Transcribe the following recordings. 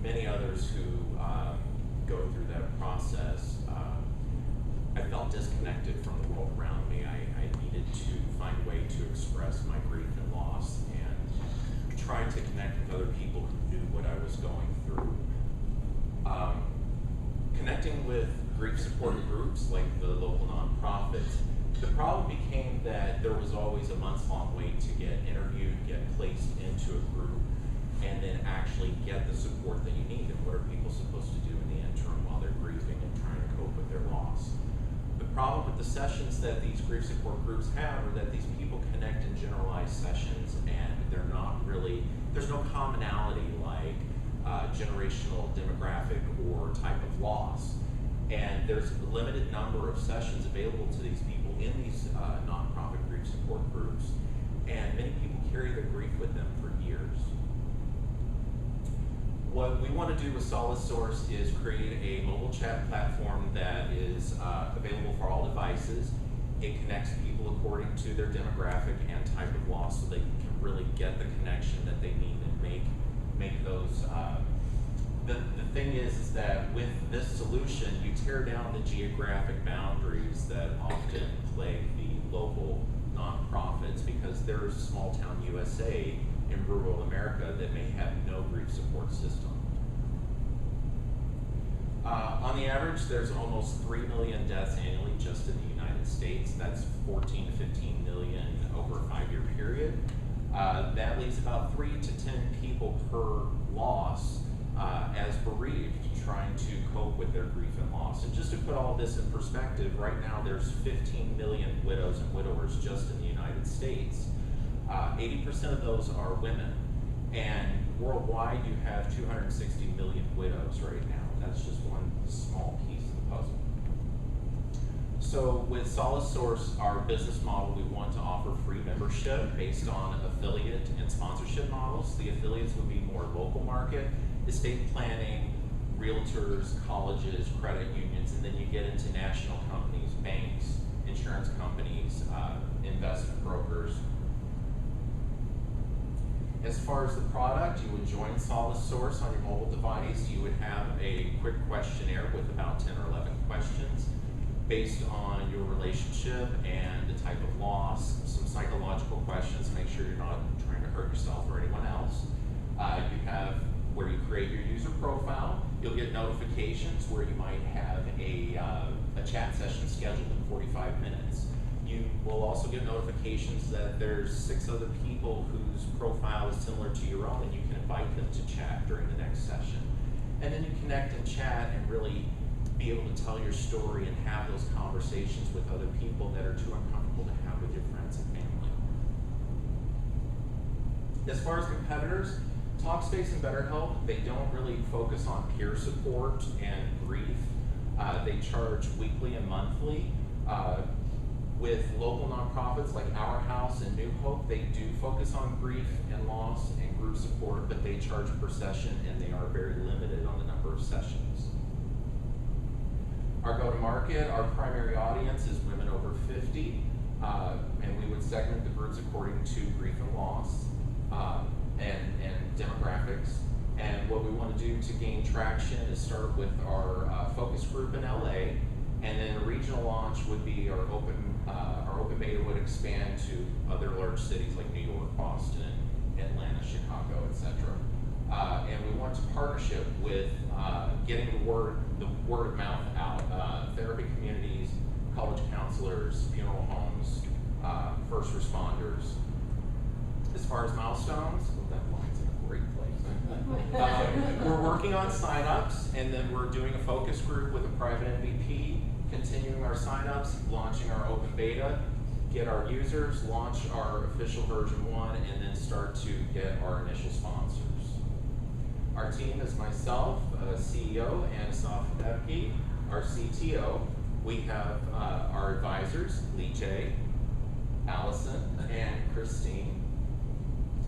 many others who go through that process, I felt disconnected from the world around me. I needed to find a way to express my grief and loss and try to connect with other people who knew what I was going through. Connecting with grief support groups like the local nonprofits, the problem became that there was always a months-long wait to get interviewed, get placed into a group, and then actually get the support that you need. And what are people supposed to do in the interim while they're grieving and trying to cope with their loss? The problem with the sessions that these grief support groups have are that these people connect in generalized sessions, and they're not really, there's no commonality like generational, demographic, or type of loss. And there's a limited number of sessions available to these people in these nonprofit grief support groups, and many people carry their grief with them for years. What we want to do with SolaceSource is create a mobile chat platform that is available for all devices. It connects people according to their demographic and type of loss, so they can really get the connection that they need and make those. The thing is that with this solution, you tear down the geographic boundaries that often plague the local nonprofits, because there's small town USA in rural America that may have no grief support system. On the average, there's almost 3 million deaths annually just in the United States. That's 14 to 15 million over a 5-year period. That leaves about 3 to 10 people per loss as bereaved, trying to cope with their grief and loss. And just to put all this in perspective, right now there's 15 million widows and widowers just in the United States. 80% of those are women, and worldwide you have 260 million widows right now. That's just one small piece of the puzzle. So with SolaceSource, our business model, we want to offer free membership based on affiliate and sponsorship models. The affiliates would be more local market, estate planning, realtors, colleges, credit unions, and then you get into national companies, banks, insurance companies, investment brokers. As far as the product, you would join SolaceSource on your mobile device. You would have a quick questionnaire with about 10 or 11 questions based on your relationship and the type of loss, some psychological questions to make sure you're not trying to hurt yourself or anyone else. You have where you create your user profile. You'll get notifications where you might have a chat session scheduled in 45 minutes. You will also get notifications that there's 6 other people whose profile is similar to your own, and you can invite them to chat during the next session. And then you connect and chat and really be able to tell your story and have those conversations with other people that are too uncomfortable to have with your friends and family. As far as competitors, Talkspace and BetterHelp, they don't really focus on peer support and grief. They charge weekly and monthly. With local nonprofits like Our House and New Hope, they do focus on grief and loss and group support, but they charge per session, and they are very limited on the number of sessions. Our go-to-market, our primary audience is women over 50, and we would segment the groups according to grief and loss and demographics. And what we want to do to gain traction is start with our focus group in LA, and then a regional launch would be our open beta would expand to other large cities like New York, Boston, Atlanta, Chicago, etc. And we want to partnership with getting the word of mouth out. Therapy communities, college counselors, funeral homes, first responders. As far as milestones, that line's in a great place. We're working on signups, and then we're doing a focus group with a private MVP, continuing our signups, launching our open beta, get our users, launch our official version 1, and then start to get our initial sponsors. Our team is myself, CEO, and Asaf, our CTO. We have our advisors, Lee J, Allison, and Christine.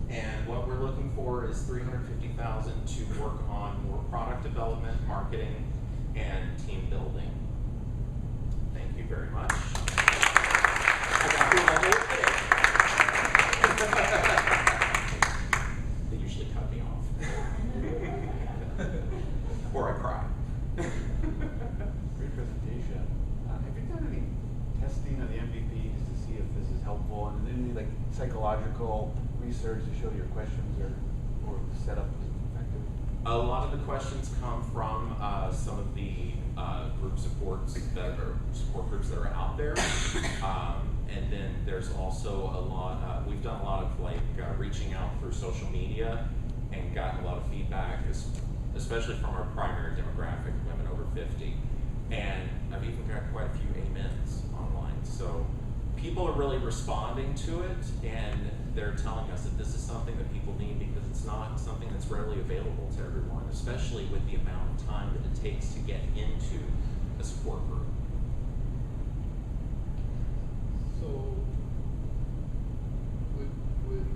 And what we're looking for is $350,000 to work on more product development, marketing, and team building. Thank you very much. I got through my whole thing. They usually cut me off. or I cry. Great presentation. Have you done any testing of the MVPs to see if this is helpful, and any like psychological research to show your questions or setup is effective? A lot of the questions come from some of the support groups that are out there, and then there's also a lot. We've done a lot of like reaching out through social media and gotten a lot of feedback, especially from our primary demographic, women over 50. And I've even got quite a few amens online. So people are really responding to it, and they're telling us that this is something that people need because it's not something that's readily available to everyone, especially with the amount of time that it takes to get into a support group. So, with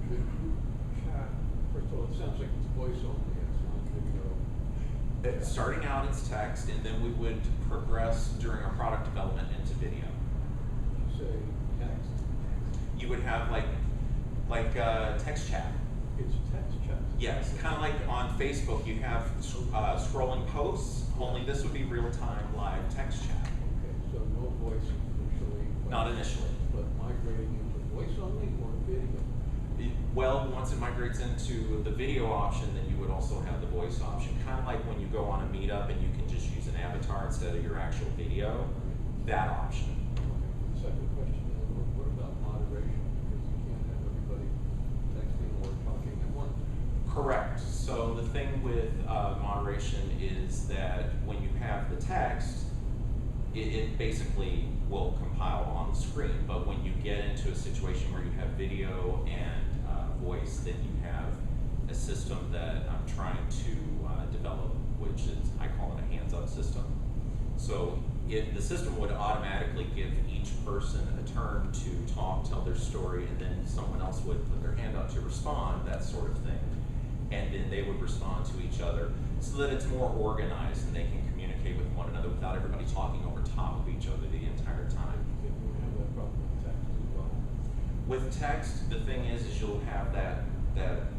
the group chat, first of all, it sounds like it's voice only, it's not video. Starting out, it's text, and then we would progress during our product development into video. You say text? You would have like text chat. It's text chat. Yes, kind of like on Facebook, you have scrolling posts, only this would be real-time live text chat. Okay, so no voice initially. Not initially. But migrating into voice only or video? Well, once it migrates into the video option, then you would also have the voice option. Kind of like when you go on a meetup and you can just use an avatar instead of your actual video, that option. Okay. The second question is, what about moderation? Because you can't have everybody texting or talking at once. Correct. So the thing with moderation is that when you have the text, it basically will compile on the screen. But when you get into a situation where you have video and voice, then you have a system that I'm trying to develop, which is, I call it a hands-up system. So the system would automatically give each person a turn to talk, tell their story, and then someone else would put their hand up to respond, that sort of thing. And then they would respond to each other so that it's more organized and they can communicate with one another without everybody talking over top of each other the entire time. Can you have that problem with text as well? With text, the thing is you'll have that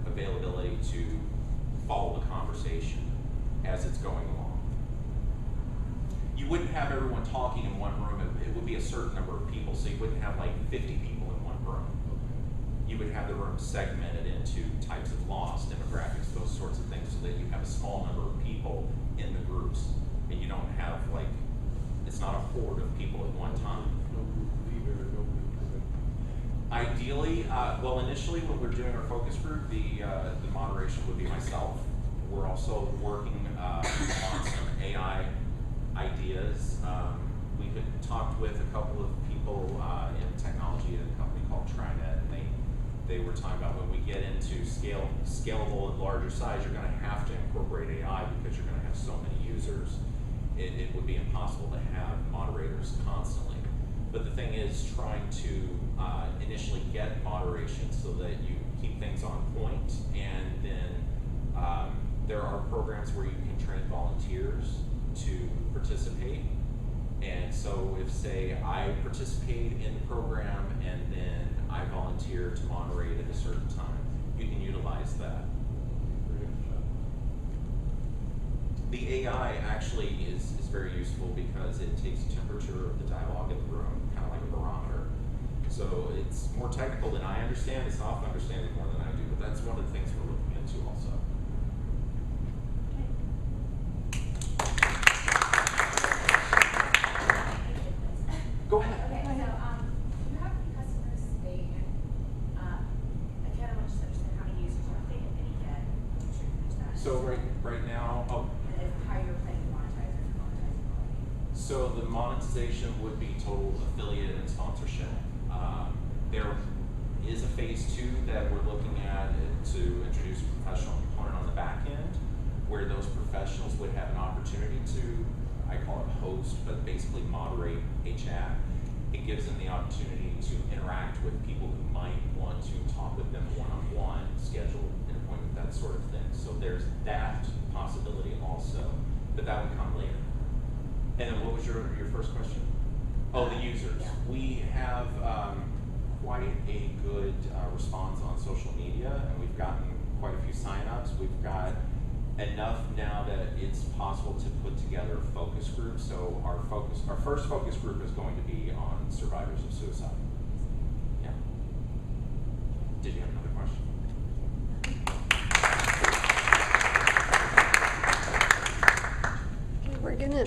availability to follow the conversation as it's going along. You wouldn't have everyone talking in one room. It would be a certain number of people, so you wouldn't have like 50 people in one room. You would have the room segmented into types of loss, demographics, those sorts of things, so that you have a small number of people in the groups, and you don't have like, it's not a horde of people at one time. No group leader, no group. Ideally, well, initially when we're doing our focus group, the moderation would be myself. We're also working on some AI ideas. We had talked with a couple of people in technology at a company called TriNet, and they were talking about when we get into scalable and larger size, you're going to have to incorporate AI because you're going to have so many users. It would be impossible to have moderators constantly. But the thing is trying to initially get moderation so that you keep things on point, and then there are programs where you can train volunteers to participate. And so if, say, I participate in the program and then I volunteer to moderate at a certain time, you can utilize that. The AI actually is very useful because it takes the temperature of the dialogue in the room, kind of like a barometer. So it's more technical than I understand. Asaf understands it more than I do, but that's one of the things we're looking into also. Go ahead. Okay, so you have any customers today, and I kind of want to just understand how many users are they and then again, I'm sure you can that. So right now, And if how you're planning to monetize or monetize it. so the monetization would be total affiliate and sponsorship. There is a phase 2 that we're looking at to introduce a professional component on the back end, where those professionals would have an opportunity to, I call it host, but basically moderate a chat. It gives them the opportunity to interact with people who might want to talk with them one-on-one, schedule an appointment, that sort of thing. So there's that possibility also, but that would come later. And then what was your first question? Oh, the users. Yeah. We have quite a good response on social media, and we've gotten quite a few signups. We've got enough now that it's possible to put together focus groups. So our first focus group is going to be on survivors of suicide. Yeah. Did you have another question? Okay, we're gonna